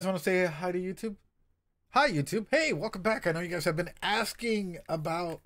Just want to say hi to YouTube. Hi YouTube. Hey, welcome back. I know you guys have been asking about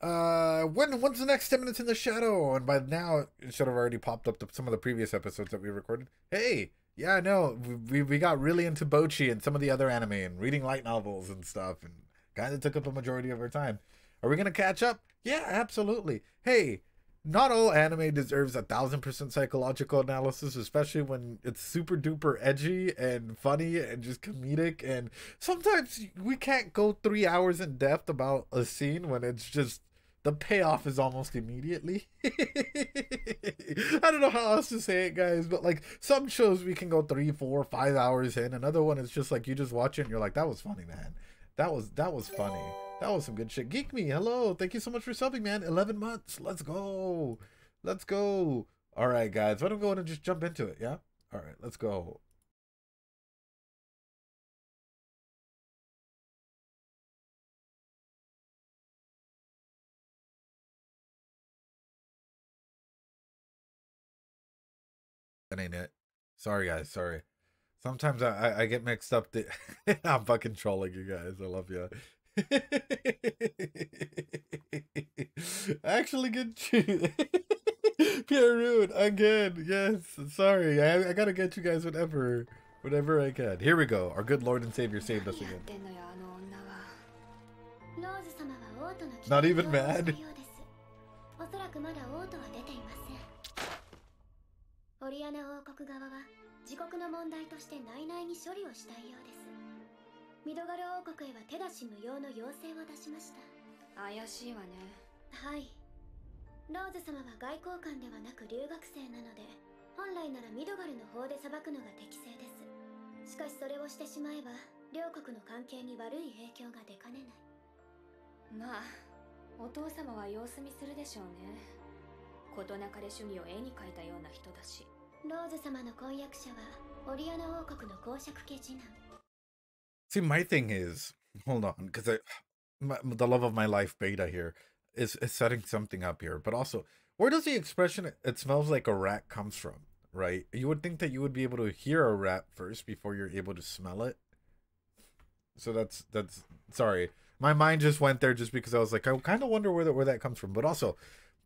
when's the next 10 minutes in the shadow, and by now it should have already popped up to some of the previous episodes that we recorded. Hey, yeah, I know we got really into Bochi and some of the other anime and reading light novels and stuff, and kind of took up a majority of our time. Are we gonna catch up? Yeah, absolutely. Hey, not all anime deserves 1,000% psychological analysis, especially when it's super duper edgy and funny and just comedic. And sometimes we can't go 3 hours in depth about a scene when it's just the payoff is almost immediately. I don't know how else to say it, guys, but like some shows we can go 3, 4, 5 hours in. Another one is just like you just watch it and you're like, that was funny, man. That was funny. That was some good shit. Geek Me, hello. Thank you so much for subbing, man. 11 months. Let's go. Let's go. All right, guys. Why don't we go and just jump into it, yeah? All right, let's go. That ain't it. Sorry, guys. Sorry. Sometimes I get mixed up. I'm fucking trolling you guys. I love you. Actually, good shoot. Pierre Rude again. Yes. Sorry. I gotta get you guys whenever I can. Here we go. Our good Lord and Savior saved us again. Not even mad. オリアナ王国側は自国の問題として内々に処理をしたいようです。ミドガル王国へは手出し無用の要請を出しました。怪しいわね。はい。ローズ様は外交官ではなく留学生なので、本来ならミドガルの法で裁くのが適正です。しかしそれをしてしまえば、両国の関係に悪い影響が出かねない。まあ、お父様は様子見するでしょうね。事なかれ主義を絵に描いたような人だし。ローズ様の婚約者はオリアナ王国の公爵家次男。See, my thing is, hold on, because the love of my life beta here is setting something up here, but also, where does the expression "it smells like a rat" comes from? Right? You would think that you would be able to hear a rat first before you're able to smell it. So that's sorry, my mind just went there just because I was like, I kind of wonder where that comes from, but also.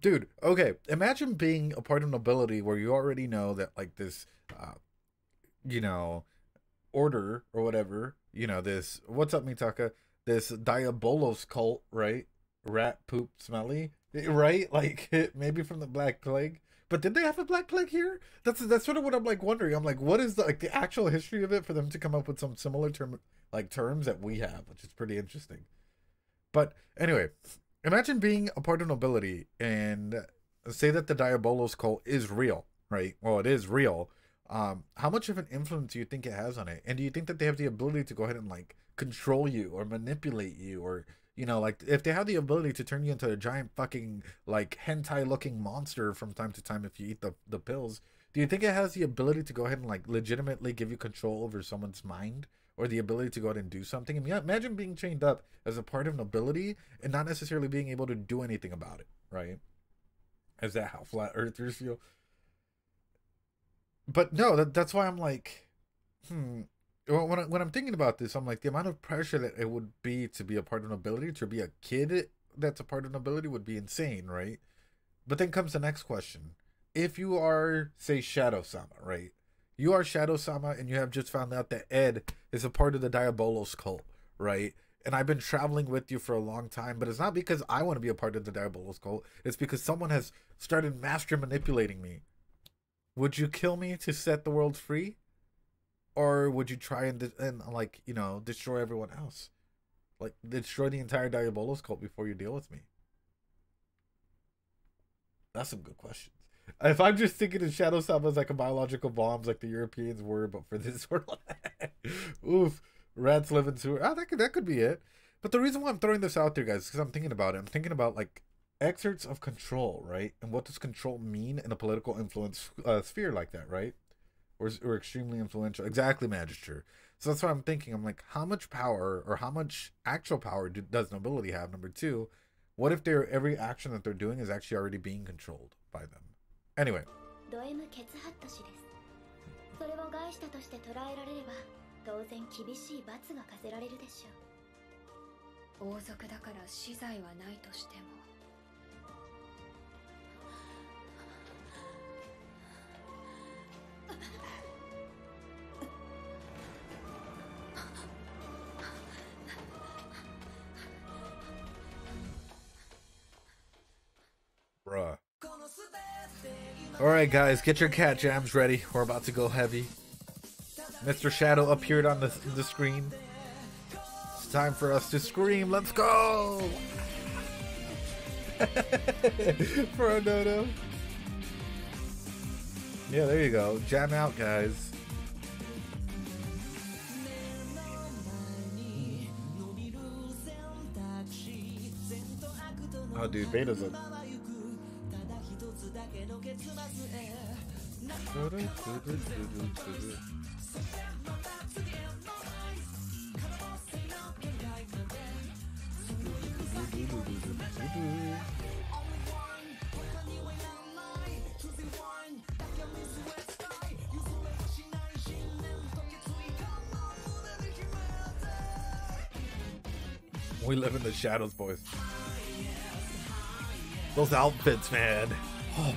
Dude, okay, imagine being a part of nobility where you already know that, like, this, you know, order or whatever, you know, this, what's up, Mitaka? This Diabolos cult, right? Rat poop smelly, right? Like, maybe from the Black Plague. But did they have a Black Plague here? That's sort of what I'm, like, wondering. I'm like, what is the actual history of it for them to come up with some similar terms that we have, which is pretty interesting. But anyway, imagine being a part of nobility and say that the Diabolos cult is real, right? Well, it is real. How much of an influence do you think it has on it? And do you think that they have the ability to go ahead and like control you or manipulate you, or you know, like if they have the ability to turn you into a giant fucking like hentai looking monster from time to time if you eat the pills, do you think it has the ability to go ahead and like legitimately give you control over someone's mind? Or the ability to go out and do something. I mean, imagine being chained up as a part of nobility and not necessarily being able to do anything about it, right? Is that how flat earthers feel? But no, that's why I'm like, when I'm thinking about this, I'm like, the amount of pressure that it would be to be a part of nobility, to be a kid that's a part of nobility would be insane, right? But then comes the next question. If you are, say, Shadow Sama, right? You are Shadow Sama and you have just found out that Ed is a part of the Diabolos cult, right? And I've been traveling with you for a long time, but it's not because I want to be a part of the Diabolos cult. It's because someone has started master manipulating me. Would you kill me to set the world free? Or would you try and like, you know, destroy everyone else? Like, destroy the entire Diabolos cult before you deal with me? That's some good questions. If I'm just thinking of Shadow Sama as like a biological bombs like the Europeans were, but for this world, oof, rats live in sewer. Oh, that could be it. But the reason why I'm throwing this out there, guys, is because I'm thinking about it. I'm thinking about like excerpts of control, right? And what does control mean in a political influence sphere like that, right? Or extremely influential. Exactly, Magister. So that's what I'm thinking. I'm like, how much power or how much actual power does nobility have? Number two, what if every action that they're doing is actually already being controlled by them? Anyway. 当然厳しい罰が課せられるでしょう。王族だから死罪はないとしても。Bruh. Alright guys, get your cat jams ready. We're about to go heavy. Mr. Shadow appeared on the screen. It's time for us to scream. Let's go! Frododo. Yeah, there you go. Jam out, guys. Oh, dude, Beta's a... We live in the shadows, boys. Those outfits, man. Oh,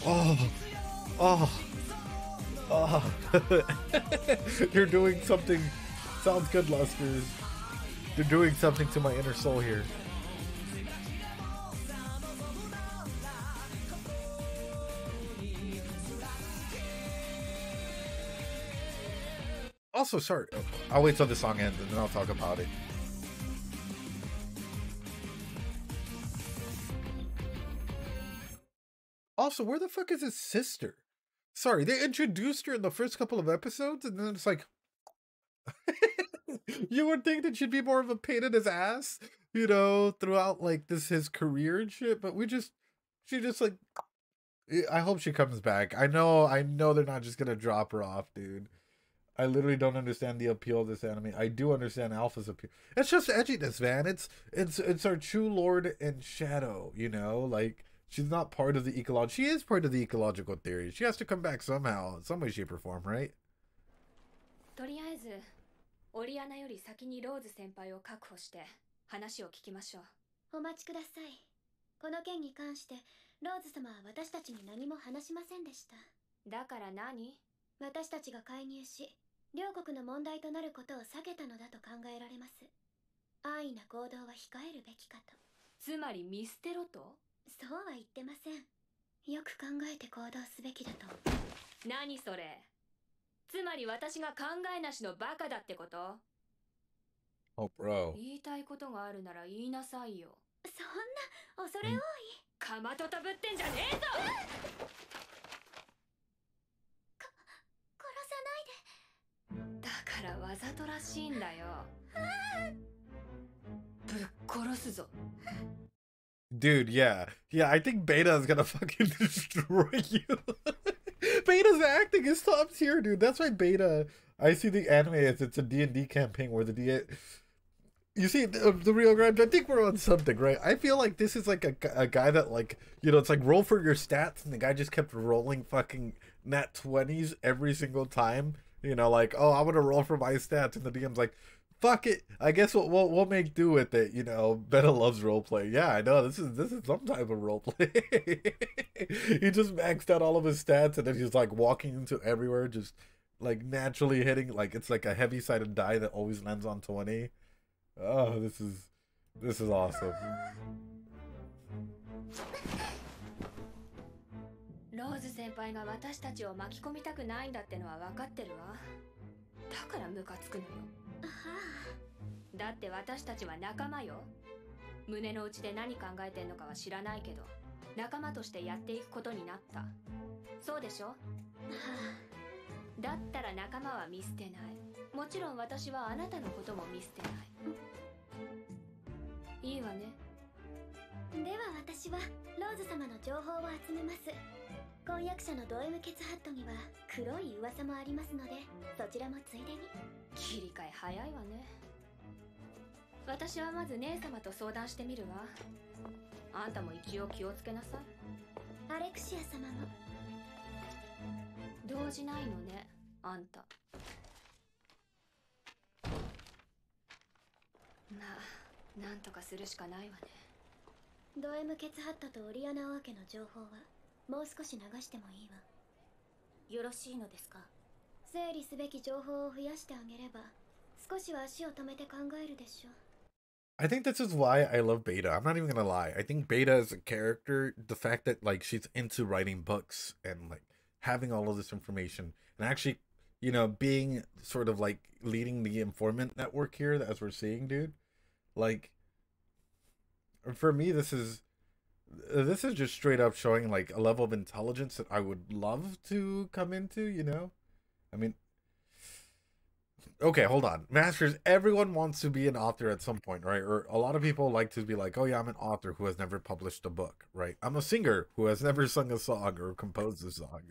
oh, oh, oh. You're doing something. Sounds good, Lusters. You're doing something to my inner soul here. Also, sorry. I'll wait till the song ends and then I'll talk about it. Also, where the fuck is his sister? Sorry, they introduced her in the first couple of episodes, and then it's like... You would think that she'd be more of a pain in his ass, you know, throughout, like, his career and shit, but she just, like... I hope she comes back. I know they're not just gonna drop her off, dude. I literally don't understand the appeal of this anime. I do understand Alpha's appeal. It's just edginess, man. It's our true lord and shadow, you know, like... She's not part of the ecological... She is part of the ecological theory. She has to come back somehow, in some way, shape, or form, right? とりあえず、オリアナより先にローズ先輩を確保して話を聞きましょう。お待ちください。この件に関して、ローズ様は私たちに何も話しませんでした。だから何？私たちが介入し、両国の問題となることを避けたのだと考えられます。安易な行動は控えるべきかと。つまり見捨てろと？そうは言ってません。よく考えて行動すべきだと。何それ？つまり私が考えなしのバカだってこと？ Oh, bro. 言いたいことがあるなら言いなさいよ。そんな恐れ多い。かまととぶってんじゃねえぞ。殺さないで。だからわざとらしいんだよ。ぶっ殺すぞ。Dude, yeah. Yeah, I think Beta is gonna fucking destroy you. Beta's acting is top tier, dude. That's why Beta... I see the anime as it's a D&D campaign where you see, the real grind, I think we're on something, right? I feel like this is like a guy that, like, you know, it's like roll for your stats, and the guy just kept rolling fucking nat 20s every single time. You know, like, oh, I want to roll for my stats, and the DM's like, fuck it, I guess we'll make do with it, you know. Beta loves roleplay. Yeah, I know, this is some type of roleplay. He just maxed out all of his stats, and then he's like walking into everywhere, just like naturally hitting, like it's like a heavy-sided die that always lands on 20. Oh, this is awesome. ローズ先輩が私たちを巻き込みたくないんだってのは分かってるわ。だからムカつくのよ。だって私たちは仲間よ。胸の内で何考えてんのかは知らないけど、仲間としてやっていくことになった。そうでしょ？だったら仲間は見捨てない。もちろん私はあなたのことも見捨てない。いいわね。では私はローズ様の情報を集めます。婚約者のド M ケツハットには黒い噂もありますので、そちらもついでに。切り替え早いわね。私はまず姉様と相談してみるわ。あんたも一応気をつけなさい。アレクシア様も。動じないのね、あんた。あ、なんとかするしかないわね。ド M ケツハットとオリアナ王家の情報はもう少し流してもいいわ。よろしいのですか？整理すべき情報を増やしてあげれば少しは足を止めて考えるでしょう。 I think this is why I love Beta. I'm not even gonna lie. I think Beta as a character, the fact that like she's into writing books and like having all of this information and actually, you know, being sort of like leading the informant network here as we're seeing, dude. Like for me, this is just straight up showing like a level of intelligence that I would love to come into. You know, I mean, okay, hold on. Masters, everyone wants to be an author at some point, right? Or a lot of people like to be like, oh yeah, I'm an author who has never published a book, right? I'm a singer who has never sung a song or composed a song.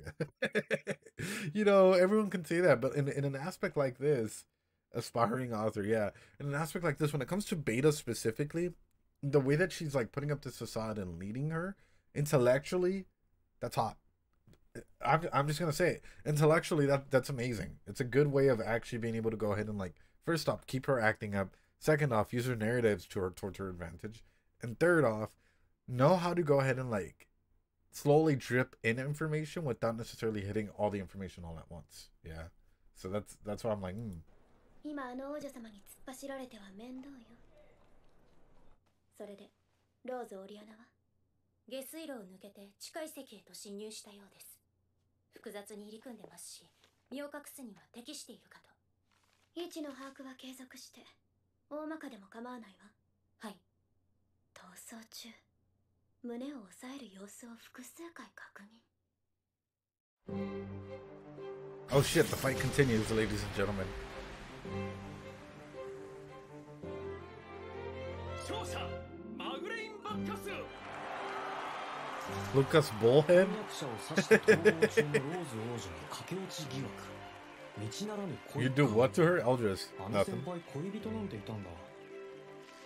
You know, everyone can say that, but in an aspect like this, aspiring author, yeah. In an aspect like this, when it comes to Beta specifically, the way that she's like putting up this facade and leading her intellectually, that's hot. I'm just gonna say it. Intellectually, that's amazing. It's a good way of actually being able to go ahead and like, first off, keep her acting up. Second off, use her narratives towards her advantage. And third off, know how to go ahead and like slowly drip in information without necessarily hitting all the information all at once. Yeah. So that's why I'm like, 今あの王女様に突っ走られては面倒よ。それでローズ・オリアナは下水路を抜けて地下遺跡へと侵入したようです。複雑に入り組んでますし、身を隠すには適しているかと。位置の把握は継続して大まかでも構わないわ。はい。逃走中、胸を押さえる様子を複数回確認。 oh shit, the fight continues, ladies and gentlemen. Lucas Bullhead? You do what to her, Eldris? Nothing.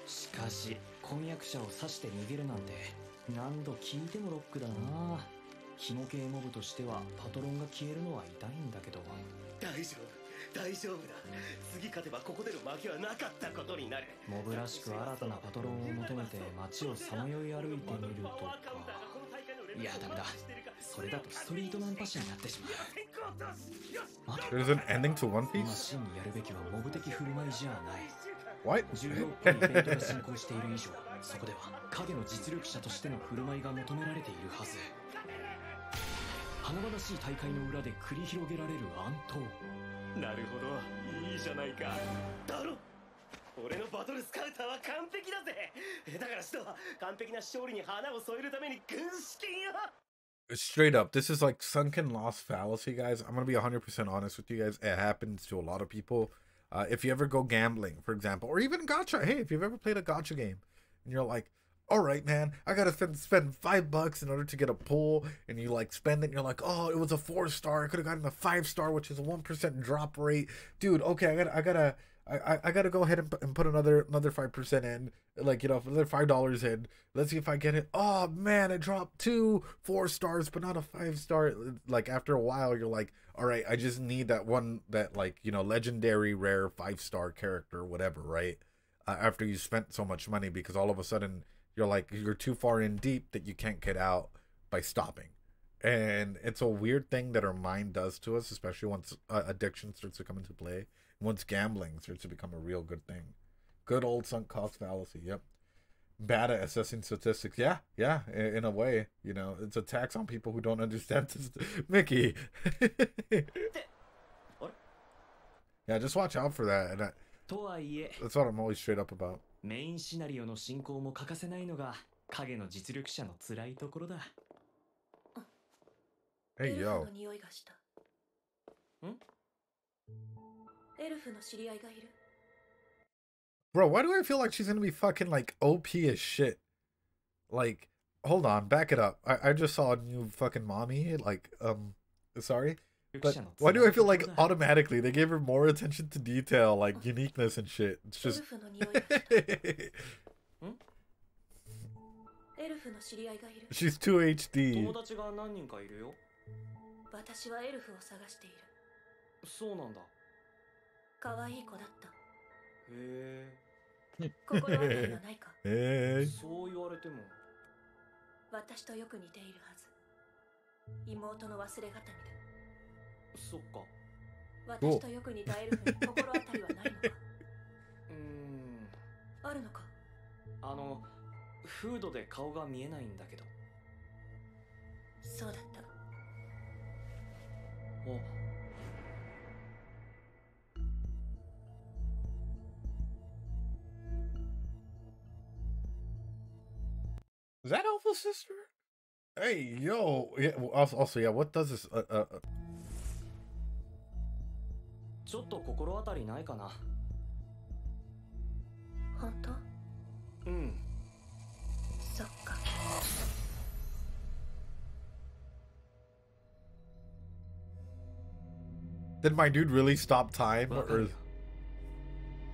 しかし婚約者を刺して逃げるなんて何度聞いてもロックだな。ひも系モブとしてはパトロンが消えるのは痛いんだけど。大丈夫だ。次勝てばここでの負けはなかったことになる。モブらしく新たなパトロンを求めて街をさまよい歩いてみるとか。いやダメだ。それだとストリートナンパ師になってしまう。There's an ending to One 今 Piece? 真にやるべきはモブ的振る舞いじゃない。What? 重要っぽいイベントが進行している以上、そこでは影の実力者としての振る舞いが求められているはず。華々しい大会の裏で繰り広げられる暗闘。なるほど、いいじゃないか。だろ、俺のバトルスカウターは完璧だぜ。だからシドは完璧な勝利に花を添えるために軍資金を。Straight up, this is like sunken lost fallacy, guys. I'm gonna be 100% honest with you guys. It happens to a lot of people. If you ever go gambling, for example, or even gacha. Hey, if you've ever played a gacha game and you're like, all right, man, I gotta spend $5 in order to get a pull, and you like spend it, and you're like, oh, it was a 4-star. I could have gotten a 5-star, which is a 1% drop rate, dude. Okay, I gotta go ahead and put another 5% in, like, you know, another $5 in. Let's see if I get it. Oh man, it dropped 2 4-stars, but not a 5-star. Like after a while, you're like, all right, I just need that one, that like, you know, legendary rare 5-star character, whatever, right? After you spent so much money, because all of a sudden you're like, you're too far in deep that you can't get out by stopping. And it's a weird thing that our mind does to us, especially once addiction starts to come into play. Once gambling starts to become a real good thing. Good old sunk cost fallacy. Yep. Bad at assessing statistics. Yeah, in a way. You know, it's a tax on people who don't understand this. Mickey. Yeah, just watch out for that. And that's what I'm always straight up about. メインシナリオの進行も欠かせないのが影の実力者の辛いところだ。Hey, yo. エルフの知り合いがいる。 Bro, why do I feel like she's gonna be fucking like OP as shit? Like, hold on, back it up. I just saw a new fucking mommy. Like, sorry. But why do I feel like automatically they gave her more attention to detail, like uniqueness and shit? It's just. She's too HD. 友達が何人かいるよ。私はエルフを探している。そうなんだ。可愛い子だった。へえ。心当たりはないか。そう言われても。私とよく似ているはず。妹の忘れがたみだ。そっか。私とよく似たエルフに心当たりはないのか。あるのか。フードで顔が見えないんだけど。そうだった。お。Is that Alpha's sister? Hey, yo. Yeah. Also, yeah. What does this? ちょっと心当たりないかな。本当？うん。そっか。Did my dude really stop time? Or...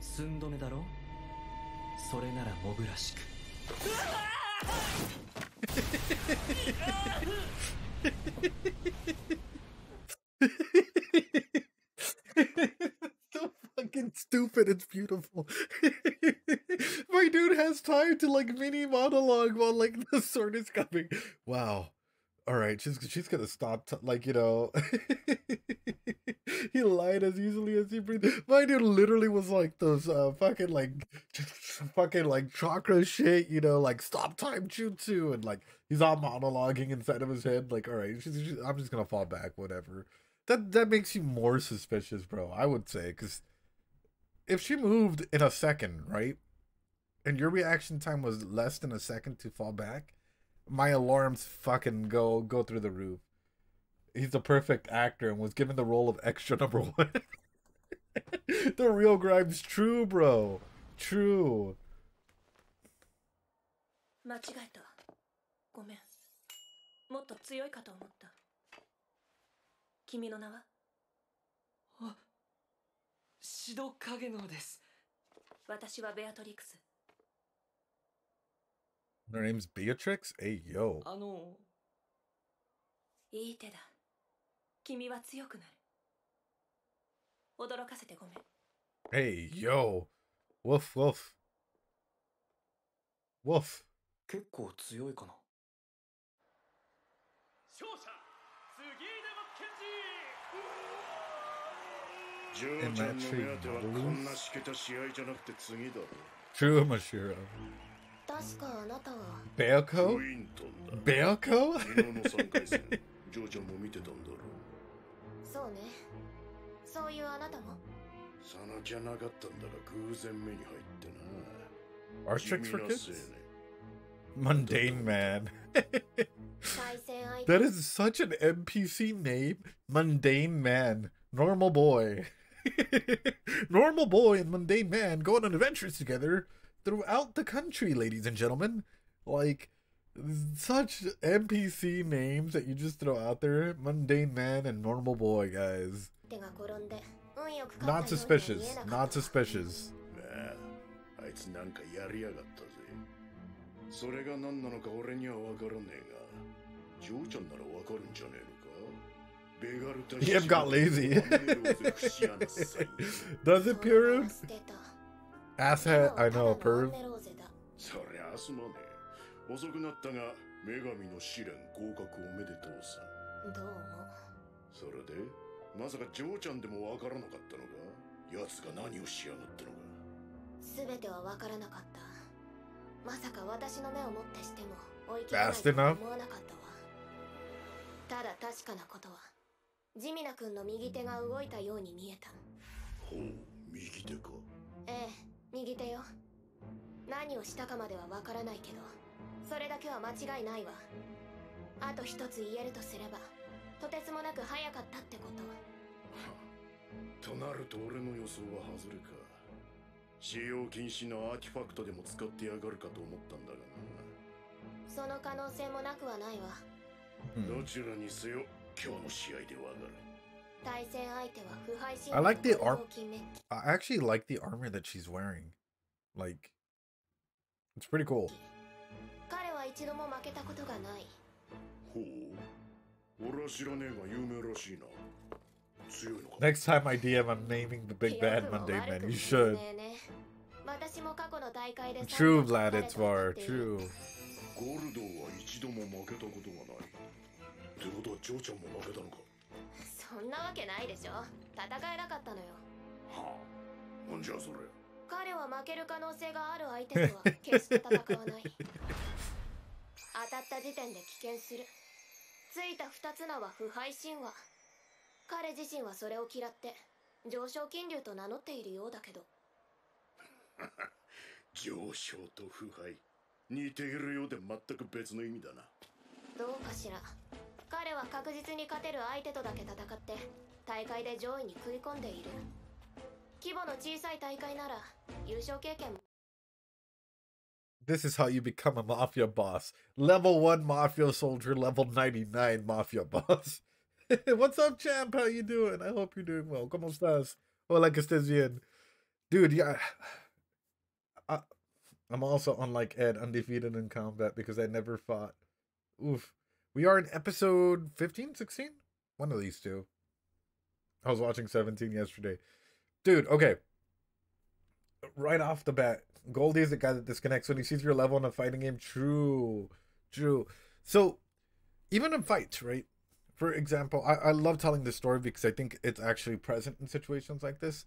寸止めだろ？それならモブらしく。So fucking stupid, it's beautiful. My dude has time to like mini monologue while like the sword is coming. Wow. All right, she's gonna stop. Like, you know, he lied as easily as he breathed. My dude literally was like those fucking like chakra shit, you know, like stop time jutsu, and like he's all monologuing inside of his head. Like, all right, I'm just gonna fall back, whatever. That makes you more suspicious, bro. I would say, because if she moved in a second, right, and your reaction time was less than a second to fall back, my alarms fucking go through the roof. He's the perfect actor and was given the role of extra number 1. The real Grimes, true, bro. True. 間違えた。ごめん。もっと強いかと思った。君の名は？あ、シドカゲノです。私はベアトリクス。Her name's Beatrix? Hey, yo. いい手だ。君は強くなる。驚かせてごめん。Hey, yo. Woof, woof. Woof. 結構強いかな。勝者、次でもケンジ。ジョーちゃんの目当てはこんなしけた試合じゃなくて次だろ。True, Mashiro. 確かあなたは Beoko? Beoko? 昨日の3回戦、ジョーちゃんも見てたんだろ。そうね。そういうあなたも。さなきゃなかったんだが偶然目に入ってな。Architects for kids? Mundane Man. That is such an NPC name. Mundane Man. Normal boy. Normal boy and Mundane Man go on adventures together throughout the country, ladies and gentlemen. Like, such NPC names that you just throw out there. Mundane Man and Normal Boy, guys. Not suspicious. Not suspicious. あいつなんかやりやがったぜ。それが何なのか俺には分からねえが、ジョーちゃんなら分かるんじゃねえのか。ベガルタ Yep, got lazy. Does it, Pirud? Asshat, I know, Perv. そりゃすまねえ。遅くなったが、女神の試練合格おめでとうさ。どうも。それで、まさかジョーちゃんでも分からなかったのか。奴が何をしやがったのか。すべては分からなかった。まさか私の目をもってしても追い切れないとは思わなかったわ。ただ確かなことは、ジミナ君の右手が動いたように見えた。ほう、右手か。ええ、右手よ。何をしたかまでは分からないけど、それだけは間違いないわ。あと一つ言えるとすれば、とてつもなく早かったってこと。となると俺の予想は外れか。使用禁止のアーティファクトでも使ってやがるかと思ったんだがな。その可能性もなくはないわ。どちらにせよ今日の試合でわかる。対戦相手は腐敗神 I like the arm. I actually like the armor that she's wearing. Like, it's pretty cool. 彼は一度も負けたことがない。ほう。俺は知らねえが有名らしいな。強いのか。Next time I DM, I'm naming the big bad Mundane Man. You should. 間 True, Vlad, it's far. True. ゴルドーは一度も負けたことがない。ってことはジョーちゃんも負けたのか。そんなわけないでしょ。戦えなかったのよ。はあ。なんじゃそれ。彼は負ける可能性がある相手とは決して戦わない。当たった時点で棄権する。ついた2つ名は腐敗神話。彼自身はそれを嫌って上昇金龍と名乗っているようだけど。上昇と腐敗似ているようで全く別の意味だな。どうかしら。彼は確実に勝てる相手とだけ戦って大会で上位に食い込んでいる。規模の小さい大会なら優勝経験も。 This is how you become a mafia boss. Level 1 mafia soldier, level 99 mafia boss. What's up, champ? How you doing? I hope you're doing well. ¿Cómo estás? Hola, que estés bien. Dude, yeah. I'm also, unlike Ed, undefeated in combat because I never fought. Oof. We are in episode 15, 16? One of these two. I was watching 17 yesterday. Dude, okay. Right off the bat, Goldie is the guy that disconnects when he sees your level in a fighting game. True. True. So, even in fights, right? For example, I love telling this story because I think it's actually present in situations like this.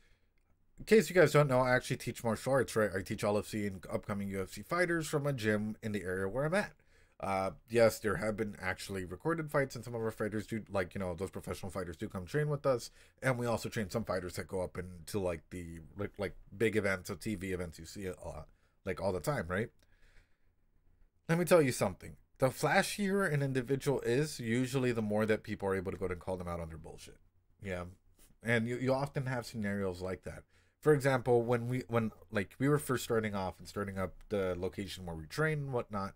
In case you guys don't know, I actually teach martial arts, right? I teach LFC and upcoming UFC fighters from a gym in the area where I'm at. Yes, there have been actually recorded fights, and some of our fighters do, like, you know, those professional fighters do come train with us, and we also train some fighters that go up into like the like big events or TV events you see like all the time, right? Let me tell you something. The flashier an individual is, usually the more that people are able to go and call them out on their bullshit. Yeah, and you often have scenarios like that. For example, when we were first starting off and starting up the location where we train and whatnot.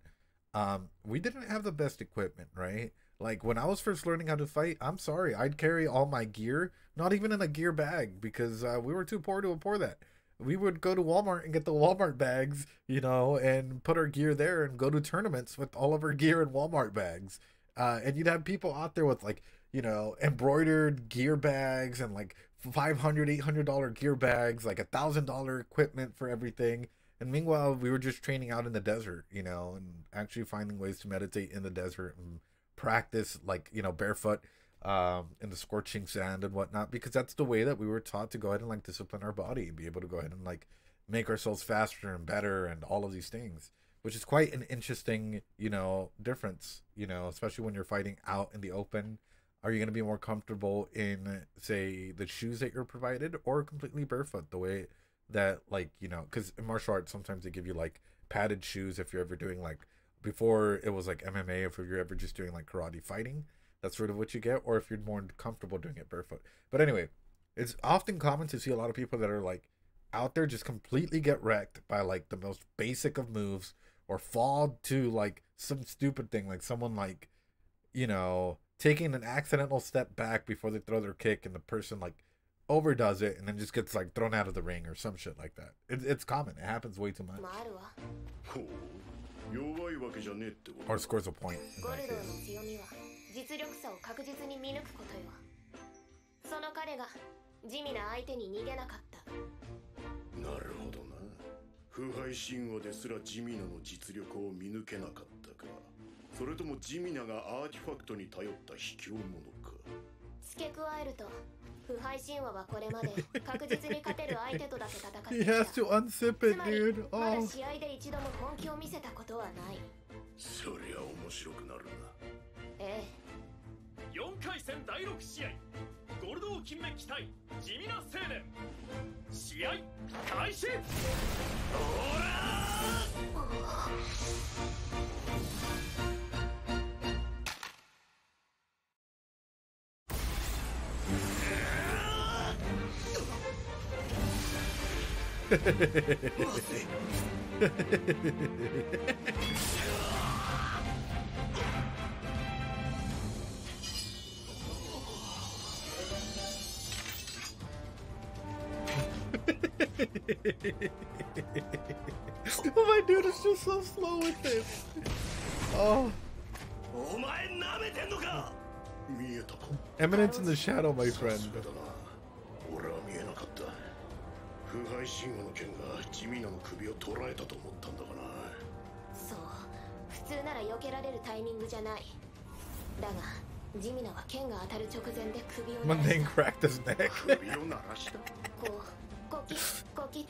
We didn't have the best equipment, right? Like, when I was first learning how to fight, I'm sorry, I'd carry all my gear, not even in a gear bag, because we were too poor to afford that. We would go to Walmart and get the Walmart bags, you know, and put our gear there and go to tournaments with all of our gear in Walmart bags. And you'd have people out there with, like, you know, embroidered gear bags and, like, $500, $800 gear bags, like $1,000 equipment for everything. And meanwhile, we were just training out in the desert, you know, and actually finding ways to meditate in the desert and practice, like, you know, barefoot in the scorching sand and whatnot, because that's the way that we were taught to go ahead and, like, discipline our body and be able to go ahead and, like, make ourselves faster and better and all of these things, which is quite an interesting, you know, difference, you know, especially when you're fighting out in the open. Are you going to be more comfortable in, say, the shoes that you're provided, or completely barefoot, the way that, like, you know, because in martial arts sometimes they give you like padded shoes if you're ever doing, like, before it was like MMA, if you're ever just doing like karate fighting, that's sort of what you get, or if you're more comfortable doing it barefoot. But anyway, it's often common to see a lot of people that are like out there just completely get wrecked by like the most basic of moves, or fall to like some stupid thing, like someone, like, you know, taking an accidental step back before they throw their kick, and the person like overdoes it and then just gets like thrown out of the ring or some shit like that. It's common. It happens way too much. Or scores a point in that case. 実力差を確実に見抜くことよ。その彼が地味な相手に逃げなかった。なるほどな。腐敗神話ですら地味なの実力を見抜けなかったか。それとも地味ながアーティファクトに頼った卑怯者か。付け加えると、腐敗神話はこれまで確実に勝てる相手とだけ戦ってきた。He has to unzip it, dude. まだ試合で一度も本気を見せたことはない。そりゃ面白くなるな。ええ。4回戦第6試合、ゴールド金メッキ対地味な青年。試合開始。ほらOh, my dude is just so slow with it. Oh. Eminence in the shadow, my friend. 腐敗神話の剣が地味なの首を捉えたと思ったんだがな。そう、普通なら避けられるタイミングじゃない。だが地味なは剣が当たる直前で首を鳴らした。 Mundane cracked his neck. 首を鳴らした。こうコキコキ。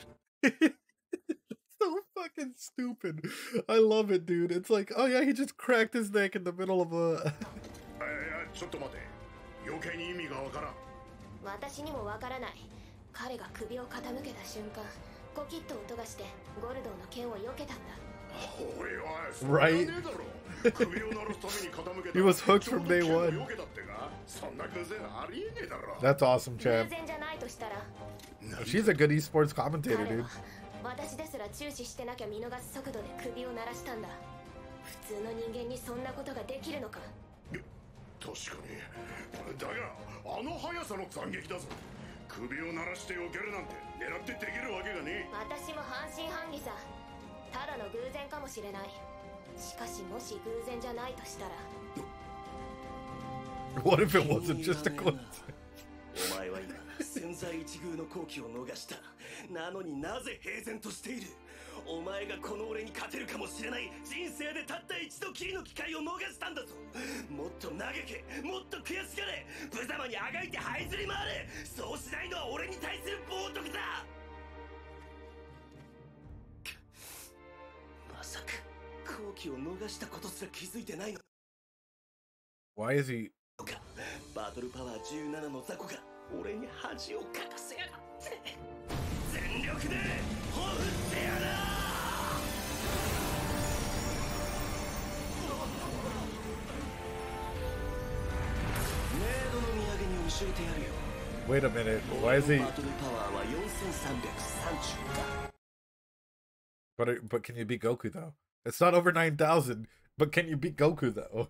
So fucking stupid. I love it, dude. It's like, oh yeah, he just cracked his neck in the middle of a ちょっと待て。余計に意味がわからん。私にもわからない。彼が首を傾けた瞬間、コキッと音がしてゴルドーの剣を避けたんだ。おいおい、 Right? 首を鳴らすために傾けた。 He was hooked from day one. 避けたってか。そんな偶然ありえねえだろ。 That's awesome, 偶 champ. 然じゃないとしたら、 She's a good esports commentator, 彼 dude. は私ですら注視してなきゃ見逃す速度で首を鳴らしたんだ。普通の人間にそんなことができるのか。確かに。だがあの速さの斬撃だぞ。首を鳴らして避けるなんて狙ってできるわけがねえ。私も半信半疑さ。ただの偶然かもしれない。しかしもし偶然じゃないとしたら。 What if it wasn't just a coincidence? お前は今千載一遇の好機を逃した。なのになぜ平然としている。お前がこの俺に勝てるかもしれない人生でたった一度きりの機会を逃したんだぞ。もっと嘆け、もっと悔しがれ、無様にあがいて這いずり回れ。そうしないのは俺に対する冒涜だ。まさか好機を逃したことすら気づいてないの Why is he? か。バトルパワー17の雑魚が俺に恥をかかせやがって。全力でほふってやら。メイドの土産に教えてやるよ。 Wait a minute. Why is he? バトルパワーは4330 だ。 But can you beat Goku though? It's not over 9,000. But can you beat Goku though?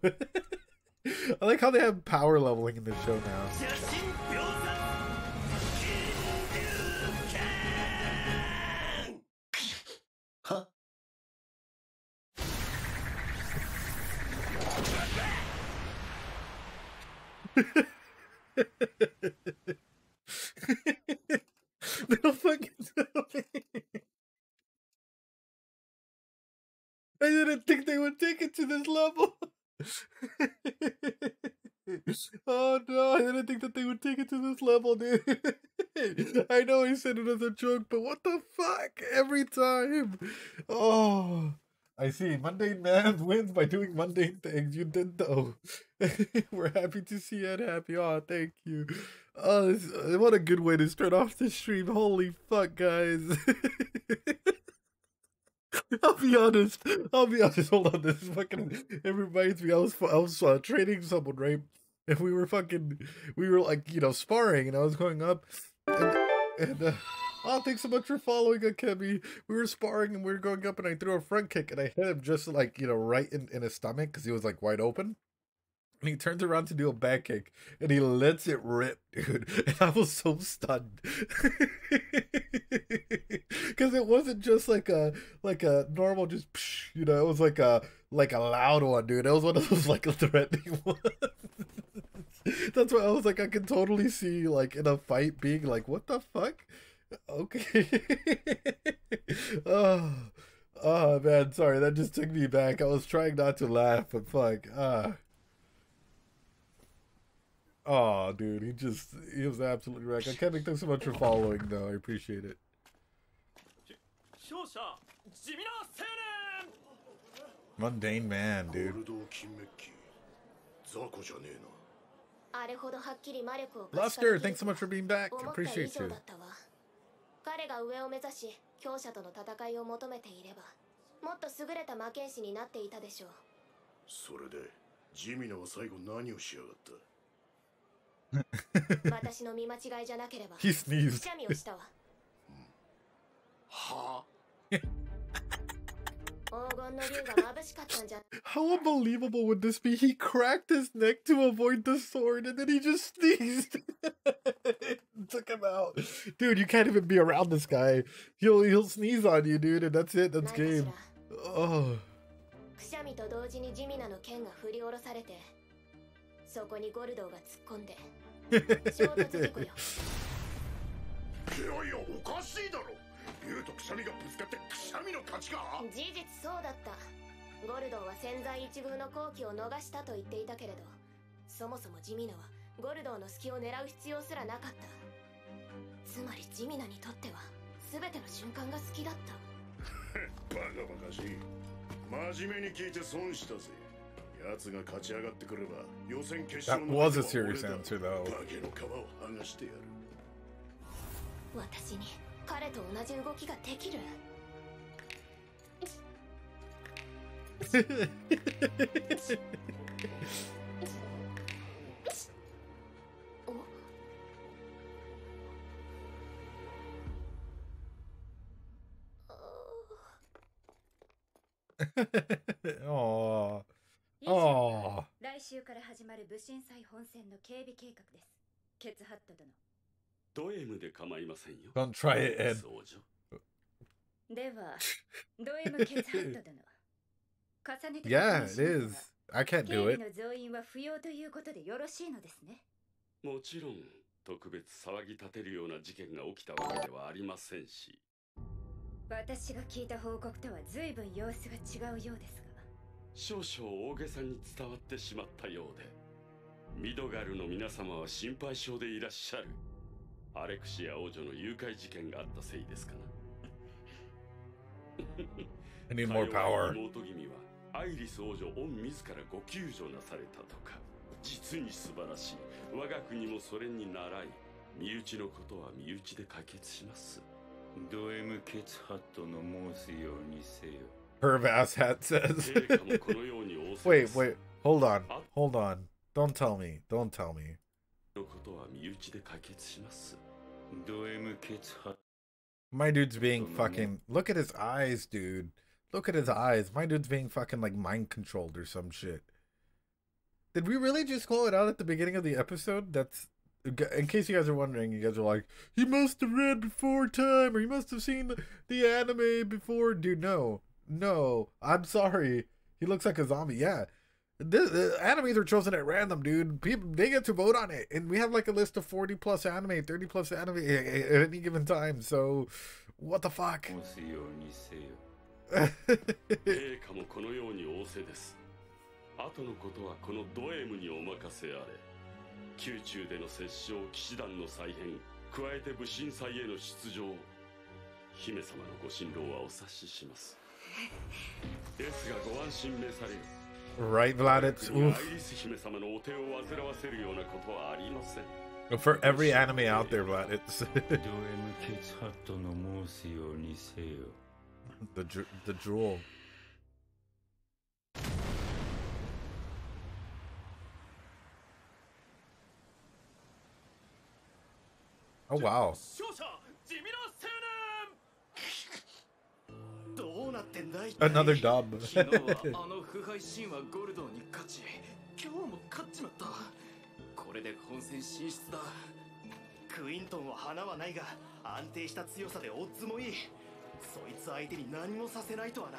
I like how they have power leveling in the show now. 写真秒殺金龍剣。はLittle fucking I didn't think they would take it to this level. Oh no, I didn't think that they would take it to this level, dude. I know I said it as a joke, but what the fuck? Every time. Oh, I see. Mundane Man wins by doing mundane things. You did though. We're happy to see Ed happy. Oh, thank you. Oh, what a good way to start off the stream. Holy fuck, guys. I'll be honest. Hold on, this fucking it reminds me. I was training someone, right? And we were like, you know, sparring, and I was going up, and oh, thanks so much for following, Akemi. We were sparring, and we were going up, and I threw a front kick, and I hit him just like, you know, right in his stomach because he was like wide open. And he turns around to do a back kick, and he lets it rip, dude. And I was so stunned. Because it wasn't just like a normal just, you know, it was like a loud one, dude. It was one of those like threatening ones. That's why I was like, I can totally see like in a fight being like, what the fuck? Okay. Oh man, sorry, that just took me back. I was trying not to laugh, but fuck. Oh, dude, he was absolutely wrecked. I can't thanks so much for following, though. I appreciate it. Mundane Man, dude. Luster, thanks so much for being back. Appreciate you. 彼が上を目指し、強者との戦いを求めていれば、もっと優れた魔剣士になっていたでしょう。それで、ジミナは最後何をしやがった？私の見間違いじゃなければ、 He sneezed. くしゃみをしたわ。は黄金の竜が眩しかったんじゃ。 How unbelievable would this be? He cracked his neck to avoid the sword, and then he just sneezed. Took him out. Dude, you can't even be around this guy. He'll sneeze on you, dude, and that's it. That's game. Oh. くしゃみと同時にジミナの剣が振り下ろされて、そこにゴルドーが突っ込んで、衝突事故よ。いやいや、おかしいだろ。竜とくしゃみがぶつかってくしゃみの勝ちか。事実そうだった。ゴルドーは千載一遇の好機を逃したと言っていたけれど、そもそもジミナはゴルドーの隙を狙う必要すらなかった。つまりジミナにとっては全ての瞬間が好きだった。バカバカしい。真面目に聞いて損したぜ。奴が勝ち上がってくれば予選決勝 That の was a serious answer, though. バケの皮を剥がしてやる。私に彼と同じ動きができる。Oh. 来週から始まる武神祭本戦の警備計画です。ケツハット殿。ド M で構いませんよ。 Don't try it, Ed. では、ド M ケツハット殿。重ねて Yeah, it is. I can't 警 do 備 it. の増員は不要ということでよろしいのですね。もちろん特別騒ぎ立てるような事件が起きたわけではありませんし、私が聞いた報告とは随分様子が違うようですが、少々大げさに伝わってしまったようで、ミドガルの皆様は心配性でいらっしゃる。アレクシア王女の誘拐事件があったせいですかな。I need more か弱 power. い妹君はアイリス王女御自らご救助なされたとか、実に素晴らしい。我が国もそれに倣い、身内のことは身内で解決します。ド M ケツハットの申すようにせよ。Herb Asshat says. 陛下もこのように仰せ Wait, です。 wait. Hold on. Hold on. Don't tell me. Don't tell me. のことは身内で解決します。ド M ケツハット My dude's being fucking. Look at his eyes, dude. Look at his eyes. My dude's being fucking like mind controlled or some shit. Did we really just call it out at the beginning of the episode? That's. In case you guys are wondering, you guys are like, he must have read before time, or he must have seen the anime before. Dude, no. No. I'm sorry. He looks like a zombie. Yeah. The animes are chosen at random, dude. People, they get to vote on it. And we have like a list of 40 plus anime, 30 plus anime at any given time. So, what the fuck? 申すようにせよ。陛下もこのように仰せです。後のことはこのド M にお任せあれ。宮中での殺傷、騎士団の再編、加えて武神祭への出場、姫様のご心労はお察しします。ですがご安心召される。Right, Vladitz? ア Oof. イリス姫様のお手を煩わせるようなことはありません。 For every anime out there, Vladitz. ド M ケツハットの申すようにせよ。the drool. Oh, wow. 勝者地味な青年。どうなってんだい。 Another dub. 昨日はあの腐敗神はゴルドーに勝ち、今日も勝っちまった。これで本戦進出だ。クイントンは花はないが安定した強さでオッズもいい。そいつ相手に何もさせないとはな。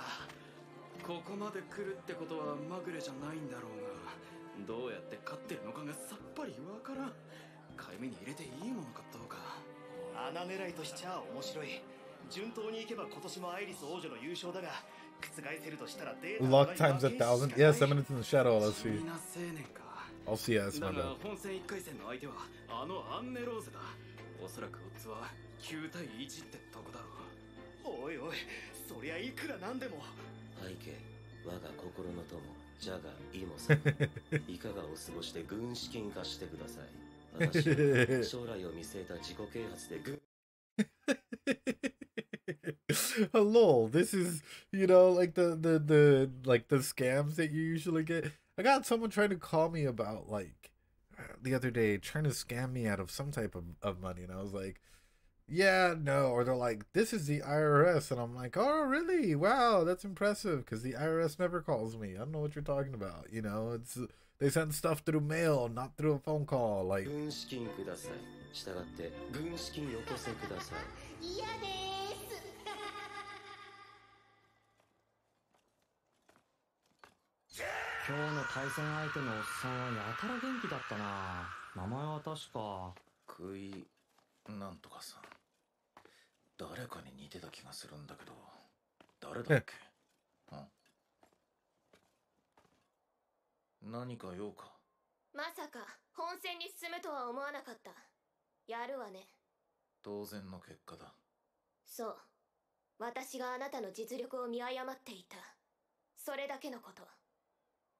ここまで来るってことはまぐれじゃないんだろうが、どうやって勝ってるのかがさっぱりわからん。買い目に入れていいものかどうか。穴狙いとしちゃ面白い。順当にいけば今年もアイリス王女の優勝だが、覆せるとしたらデータ Luck times 1,000. Yes, Eminence in the Shadow. Let's 地 see. 味な青年か。 I'll see yes, だ my が bad. 本戦1回戦の相手はあのアンネローゼだ。おそらくオッズは9対1ってとこだろう。おいおい、そりゃいくらなんでも。背景、我が心の友、ジャガイモさん。いかがお過ごしで軍資金化してください。私は将来を見据えた自己啓発で軍 Hello, this is, you know, like the like the scams that you usually get. I got someone trying to call me about like the other day, trying to scam me out of some type of money, and I was like, yeah, no. Or they're like, this is the IRS, and I'm like, oh really? Wow, that's impressive, because the IRS never calls me. I don't know what you're talking about. You know, it's they send stuff through mail, not through a phone call. Like, 軍資金ください。したがって軍資金よこせください。嫌です今日の対戦相手のおっさんはやたら元気だったな。名前は確かクイなんとかさん。誰かに似てた気がするんだけど、誰だっけ？何か用か？まさか本戦に進むとは思わなかった。やるわね。当然の結果だ。そう。私があなたの実力を見誤っていた。それだけのこと。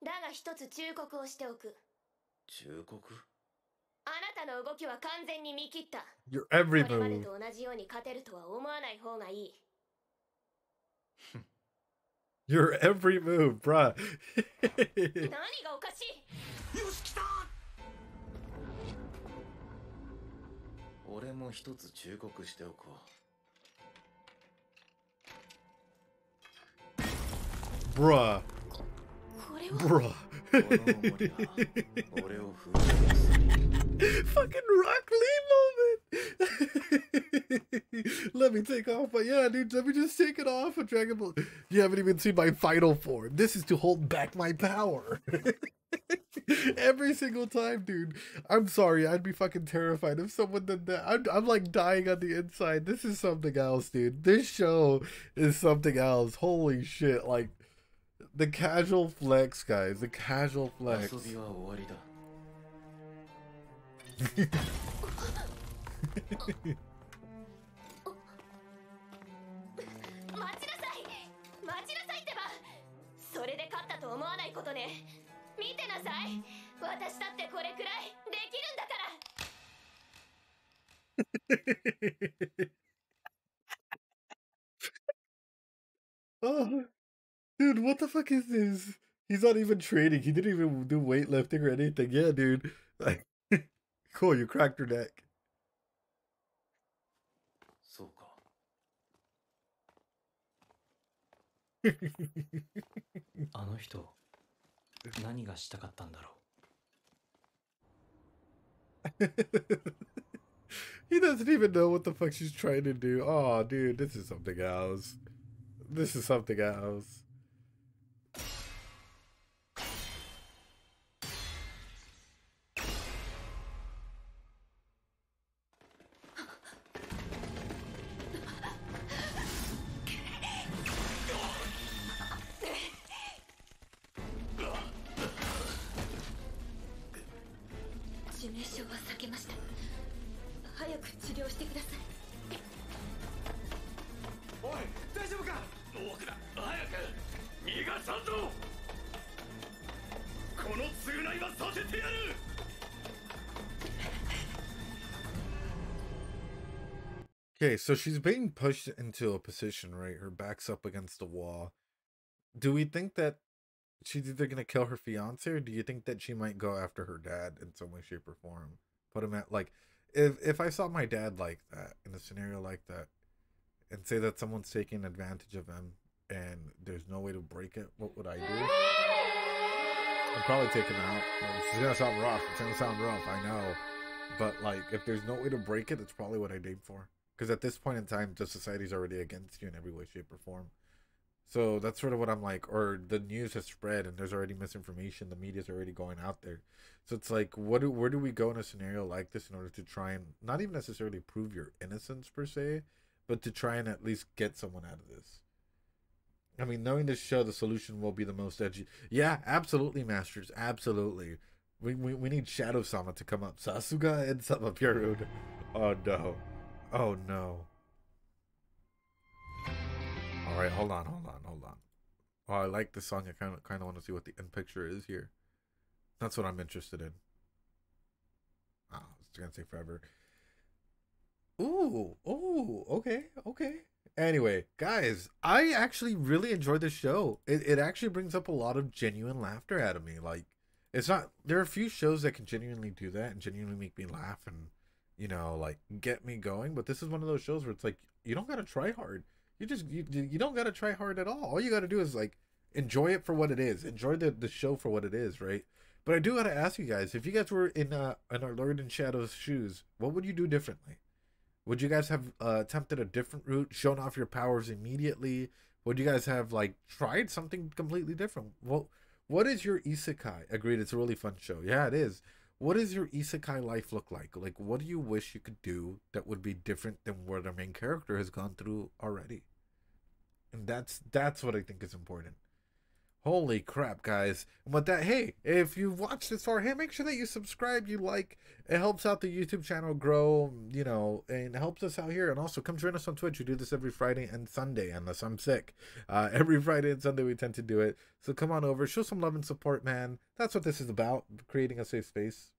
だが一つ忠告をしておく。忠告？あなたの動きは完全に見切った。Your every これまで move. と同じように勝てるとは思わない方がいい。Your every move, bruh. 何がおかしい？よし来た。俺も一つ忠告しておこう。Bruh. これは Bruh. 俺を振り回す。Fucking Rock Lee moment. Let me take off. But yeah, dude, let me just take it off of Dragon Ball. You haven't even seen my final form. This is to hold back my power. Every single time, dude. I'm sorry. I'd be fucking terrified if someone did that. I'm like dying on the inside. This is something else, dude. This show is something else. Holy shit. Like, the casual flex, guys. The casual flex. 遊びは終わりだ。待ちなさいってば。それで勝ったと思わないことね。見てなさい。私だってこれくらいできるんだから。Oh, dude, what the fuck is this? He's not even training. He didn't even do weightlifting or anything. Yeah, dude. Like, cool, you cracked her neck. そうか。あの人、何がしたかったんだろう。He doesn't even know what the fuck she's trying to do. Oh, dude, this is something else. This is something else. Okay, so she's being pushed into a position, right? Her back's up against the wall. Do we think that she's either going to kill her fiance, or do you think that she might go after her dad in some way, shape, or form? Put him at, like, if I saw my dad like that, in a scenario like that, and say that someone's taking advantage of him, and there's no way to break it, what would I do? I'd probably take him out. It's going to sound rough. It's going to sound rough, I know. But, like, if there's no way to break it, that's probably what I'd aim for. Because at this point in time, the society's already against you in every way, shape, or form. So that's sort of what I'm like. Or the news has spread and there's already misinformation. The media's already going out there. So it's like, where do we go in a scenario like this in order to try and not even necessarily prove your innocence per se, but to try and at least get someone out of this? I mean, knowing this show, the solution will be the most edgy. Yeah, absolutely, Masters. Absolutely. We need Shadow Sama to come up. Sasuga and Sama Purud. Oh, no. Oh, no. Alright, hold on. Oh, I like this song. I kind of want to see what the end picture is here. That's what I'm interested in. Oh, it's going to take forever. Ooh, okay. Anyway, guys, I actually really enjoyed this show. It actually brings up a lot of genuine laughter out of me. Like, it's not, there are a few shows that can genuinely do that and genuinely make me laugh and, you know, like, get me going. But this is one of those shows where it's like, you don't gotta try hard. You don't gotta try hard at all. All you gotta do is, like, enjoy it for what it is. Enjoy the show for what it is, right? But I do gotta ask you guys, if you guys were in our Lord in Shadow's shoes, what would you do differently? Would you guys have attempted a different route, shown off your powers immediately? Would you guys have, like, tried something completely different? Well, what is your isekai? Agreed, it's a really fun show. Yeah, it is. what does your isekai life look like? Like, what do you wish you could do that would be different than what our main character has gone through already? And that's what I think is important. Holy crap, guys. And with that, hey, if you've watched this far, hey, make sure that you subscribe, you like. It helps out the YouTube channel grow, you know, and helps us out here. And also, come join us on Twitch. We do this every Friday and Sunday, unless I'm sick. Every Friday and Sunday, we tend to do it. So come on over. Show some love and support, man. That's what this is about, creating a safe space